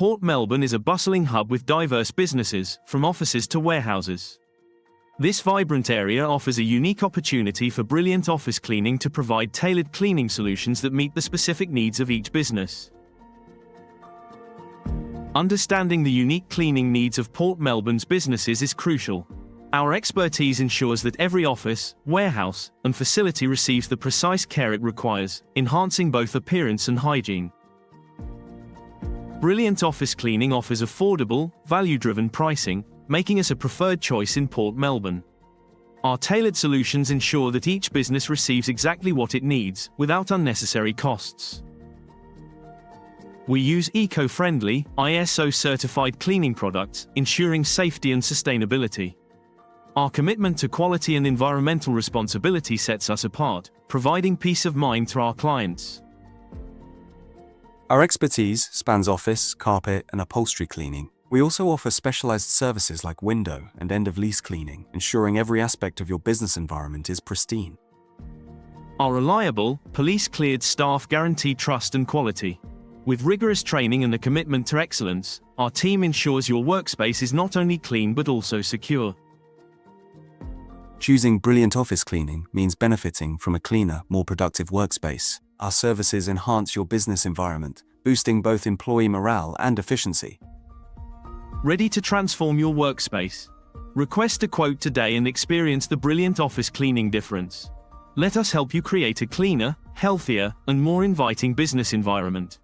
Port Melbourne is a bustling hub with diverse businesses, from offices to warehouses. This vibrant area offers a unique opportunity for brilliant office cleaning to provide tailored cleaning solutions that meet the specific needs of each business. Understanding the unique cleaning needs of Port Melbourne's businesses is crucial. Our expertise ensures that every office, warehouse, and facility receives the precise care it requires, enhancing both appearance and hygiene. Brilliant Office Cleaning offers affordable, value-driven pricing, making us a preferred choice in Port Melbourne. Our tailored solutions ensure that each business receives exactly what it needs, without unnecessary costs. We use eco-friendly, ISO-certified cleaning products, ensuring safety and sustainability. Our commitment to quality and environmental responsibility sets us apart, providing peace of mind to our clients. Our expertise spans office, carpet, and upholstery cleaning. We also offer specialized services like window and end-of-lease cleaning, ensuring every aspect of your business environment is pristine. Our reliable, police-cleared staff guarantee trust and quality. With rigorous training and a commitment to excellence, our team ensures your workspace is not only clean but also secure. Choosing Brilliant Office Cleaning means benefiting from a cleaner, more productive workspace. Our services enhance your business environment, boosting both employee morale and efficiency. Ready to transform your workspace? Request a quote today and experience the Brilliant Office Cleaning difference. Let us help you create a cleaner, healthier, and more inviting business environment.